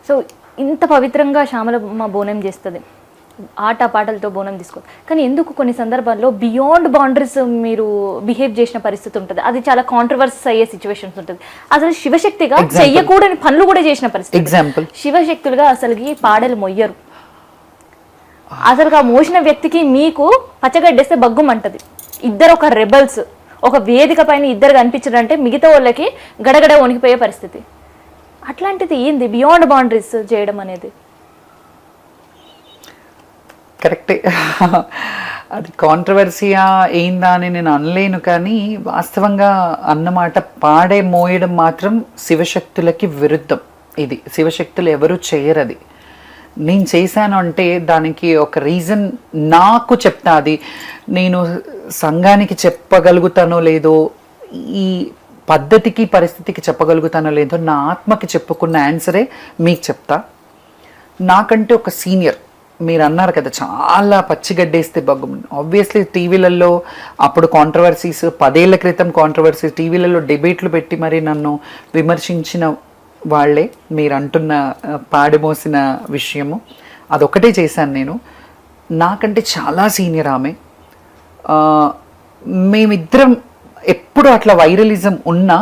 So ఇంత పవిత్రంగా శ్యామలమ్మ బోనం చేస్తుంది, ఆట పాటలతో బోనం తీసుకోవాలి. కానీ ఎందుకు కొన్ని సందర్భాల్లో బియాండ్ బౌండరీస్ మీరు బిహేవ్ చేసిన పరిస్థితి ఉంటుంది, అది చాలా కాంట్రవర్సీ అయ్యే సిచ్యువేషన్స్ ఉంటుంది. అసలు శివశక్తిగా చెయ్యకూడని పనులు కూడా చేసిన పరిస్థితి. ఎగ్జాంపుల్, శివశక్తులుగా అసలుకి పాడలు మొయ్యరు. అసలు ఆ మోసిన వ్యక్తికి మీకు పచ్చగడ్డేస్తే బగ్గుమంటది. ఇద్దరు ఒక రెబల్స్ ఒక వేదిక పైన ఇద్దరు కనిపించారంటే మిగతా వాళ్ళకి గడగడ వణికిపోయే పరిస్థితి. అట్లాంటిది ఏంది బియాండ్ బౌండరీస్ చేయడం అనేది? కరెక్టే, అది కాంట్రవర్సీయా ఏందా అని నేను అనలేను. కానీ వాస్తవంగా అన్నమాట పాడే మోయడం మాత్రం శివశక్తులకి విరుద్ధం. ఇది శివశక్తులు ఎవరు చేయరది. నేను చేశాను అంటే దానికి ఒక రీజన్ నాకు చెప్తా. అది నేను సంఘానికి చెప్పగలుగుతానో లేదో, ఈ పద్ధతికి పరిస్థితికి చెప్పగలుగుతానో లేదో, నా ఆత్మకి చెప్పుకున్న ఆన్సరే మీకు చెప్తా. నాకంటే ఒక సీనియర్, మీరు అన్నారు కదా చాలా పచ్చిగడ్డేస్తే బగ్గు. ఆబ్వియస్లీ టీవీలలో అప్పుడు కాంట్రవర్సీస్, 10 ఏళ్ల క్రితం కాంట్రవర్సీస్, టీవీలలో డిబేట్లు పెట్టి మరి నన్ను విమర్శించిన వాళ్ళే మీరు అంటున్న పాడిమోసిన విషయము. అదొకటే చేశాను నేను. నాకంటే చాలా సీనియర్ ఆమె. మేమిద్దరం ఎప్పుడు అట్లా వైరలిజం ఉన్నా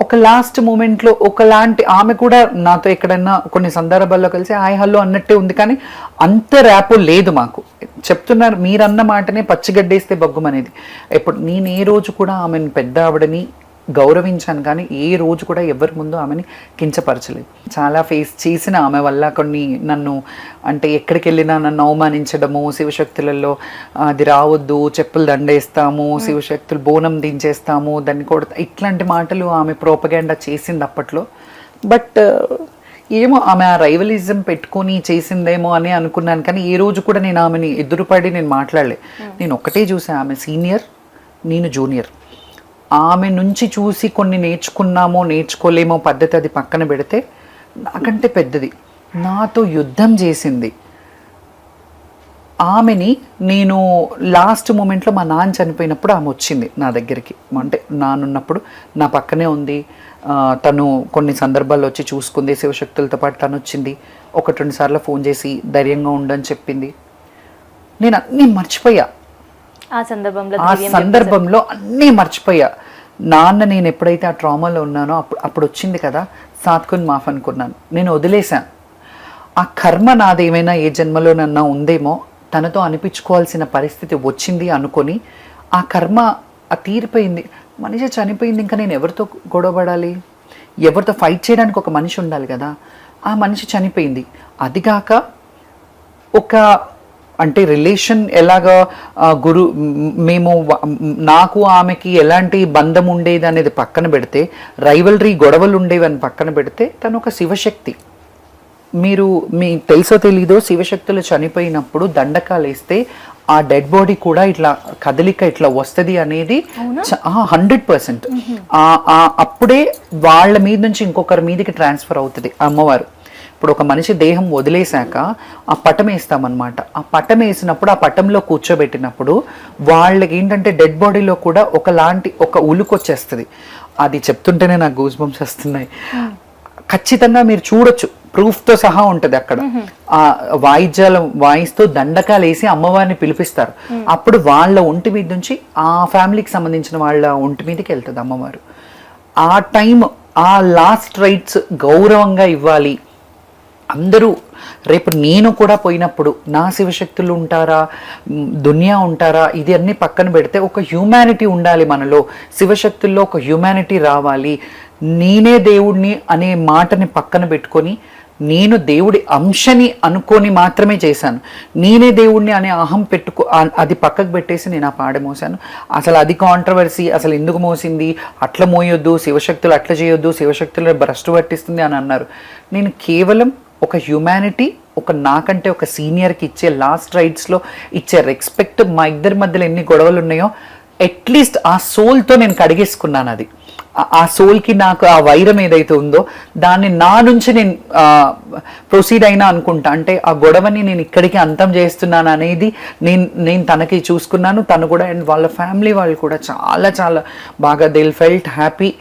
ఒక లాస్ట్ మూమెంట్లో ఒకలాంటి, ఆమె కూడా నాతో ఎక్కడన్నా కొన్ని సందర్భాల్లో కలిసి హాయ్ హలో అన్నట్టే ఉంది, కానీ అంత ర్యాపో లేదు మాకు. చెప్తున్నారు మీరన్న మాటనే పచ్చిగడ్డేస్తే బగ్గుమనేది. ఎప్పుడు నేను ఏ రోజు కూడా ఆమెను పెద్ద ఆవిడని గౌరవించాను, కానీ ఏ రోజు కూడా ఎవరి ముందు ఆమెని కించపరచలేదు. చాలా ఫేస్ చేసిన ఆమె వల్ల కొన్ని నన్ను అంటే ఎక్కడికి వెళ్ళినా నన్ను అవమానించడము, శివశక్తులలో అది రావద్దు, చెప్పులు దండేస్తాము, శివశక్తులు బోనం దించేస్తాము, దాన్ని కొడతా, ఇట్లాంటి మాటలు ఆమె ప్రోపగాండా చేసింది అప్పట్లో. బట్ ఏమో ఆమె ఆ రైవలిజం పెట్టుకొని చేసిందేమో అని అనుకున్నాను, కానీ ఏ రోజు కూడా నేను ఆమెని ఎదురుపడి నేను మాట్లాడలే. నేను ఒకటే చూసాను, ఆమె సీనియర్, నేను జూనియర్. ఆమె నుంచి చూసి కొన్ని నేర్చుకున్నామో నేర్చుకోలేమో పద్ధతి అది పక్కన పెడితే, నాకంటే పెద్దది, నాతో యుద్ధం చేసింది ఆమెని. నేను లాస్ట్ మూమెంట్లో మా నాన్న చనిపోయినప్పుడు ఆమె వచ్చింది నా దగ్గరికి. అంటే నానున్నప్పుడు నా పక్కనే ఉంది. తను కొన్ని సందర్భాల్లో వచ్చి చూసుకుంది, శివశక్తులతో పాటు తను వచ్చింది. 1-2 సార్లు ఫోన్ చేసి ధైర్యంగా ఉండని చెప్పింది. నేను అన్నీ మర్చిపోయా. ఆ సందర్భంలో అన్నీ మర్చిపోయా. నాన్న నేను ఎప్పుడైతే ఆ ట్రామాలో ఉన్నానో అప్పుడు వచ్చింది కదా, సాత్కున్ మాఫ్ అనుకున్నాను, నేను వదిలేశాను. ఆ కర్మ నాదేమైనా ఏ జన్మలోనన్నా ఉందేమో, తనతో అనిపించుకోవాల్సిన పరిస్థితి వచ్చింది అనుకొని ఆ కర్మ తీరిపోయింది. మనిషి చనిపోయింది, ఇంకా నేను ఎవరితో గొడవపడాలి, ఎవరితో ఫైట్ చేయడానికి ఒక మనిషి ఉండాలి కదా. ఆ మనిషి చనిపోయింది. అదిగాక ఒక అంటే రిలేషన్ ఎలాగా మేము నాకు ఆమెకి ఎలాంటి బంధం ఉండేది అనేది పక్కన పెడితే, రైవలరీ గొడవలు ఉండేవి అని పక్కన పెడితే, తను ఒక శివశక్తి. మీరు మీకు తెలుసో తెలీదో, శివశక్తులు చనిపోయినప్పుడు దండకాలు వేస్తే ఆ డెడ్ బాడీ కూడా ఇట్లా కదలిక ఇట్లా వస్తుంది అనేది 100%. అప్పుడే వాళ్ళ మీద నుంచి ఇంకొకరి మీదకి ట్రాన్స్ఫర్ అవుతుంది అమ్మవారు. ఇప్పుడు ఒక మనిషి దేహం వదిలేశాక ఆ పటం వేస్తామన్నమాట. ఆ పటం వేసినప్పుడు ఆ పటంలో కూర్చోబెట్టినప్పుడు వాళ్ళకి ఏంటంటే డెడ్ బాడీలో కూడా ఒకలాంటి ఒక ఉలుకొచ్చేస్తుంది. అది చెప్తుంటేనే నాకు గూస్ బంప్స్ వస్తున్నాయి. ఖచ్చితంగా మీరు చూడొచ్చు, ప్రూఫ్తో సహా ఉంటుంది అక్కడ. ఆ వాయిద్యాలు వాయిస్తూ దండకాలు వేసి అమ్మవారిని పిలిపిస్తారు. అప్పుడు వాళ్ళ ఒంటి మీద నుంచి ఆ ఫ్యామిలీకి సంబంధించిన వాళ్ళ ఒంటి మీదకి వెళ్తుంది అమ్మవారు. ఆ టైం, ఆ లాస్ట్ రైట్స్ గౌరవంగా ఇవ్వాలి అందరూ. రేపు నేను కూడా పోయినప్పుడు నా శివశక్తులు ఉంటారా, దునియా ఉంటారా, ఇది అన్నీ పక్కన పెడితే ఒక హ్యూమానిటీ ఉండాలి మనలో. శివశక్తుల్లో ఒక హ్యూమానిటీ రావాలి. నేనే దేవుడిని అనే మాటని పక్కన పెట్టుకొని, నేను దేవుడి అంశని అనుకొని మాత్రమే చేశాను. నేనే దేవుడిని అనే అహం అది పక్కకు పెట్టేసి నేను ఆ పాడ మోసాను. అసలు అది కాంట్రవర్సీ, అసలు ఎందుకు మోసింది, అట్లా మోయొద్దు, శివశక్తులు అట్లా చేయొద్దు, శివశక్తులు భ్రష్టు పట్టిస్తుంది అని అన్నారు. నేను కేవలం ఒక హ్యూమానిటీ, ఒక నాకంటే ఒక సీనియర్కి ఇచ్చే లాస్ట్ రైట్స్లో ఇచ్చే రెస్పెక్ట్, మా ఇద్దరి మధ్యలో ఎన్ని గొడవలు ఉన్నాయో అట్లీస్ట్ ఆ సోల్తో నేను కడిగేసుకున్నాను. అది ఆ సోల్కి నాకు ఆ వైరం ఏదైతే ఉందో దాన్ని నా నుంచి నేను ప్రొసీడ్ అయినా అనుకుంటా. అంటే ఆ గొడవని నేను ఇక్కడికి అంతం చేస్తున్నాను అనేది నేను తనకి చూసుకున్నాను. తను కూడా అండ్ వాళ్ళ ఫ్యామిలీ వాళ్ళు కూడా చాలా చాలా బాగా దే ఫెల్ట్ హ్యాపీ.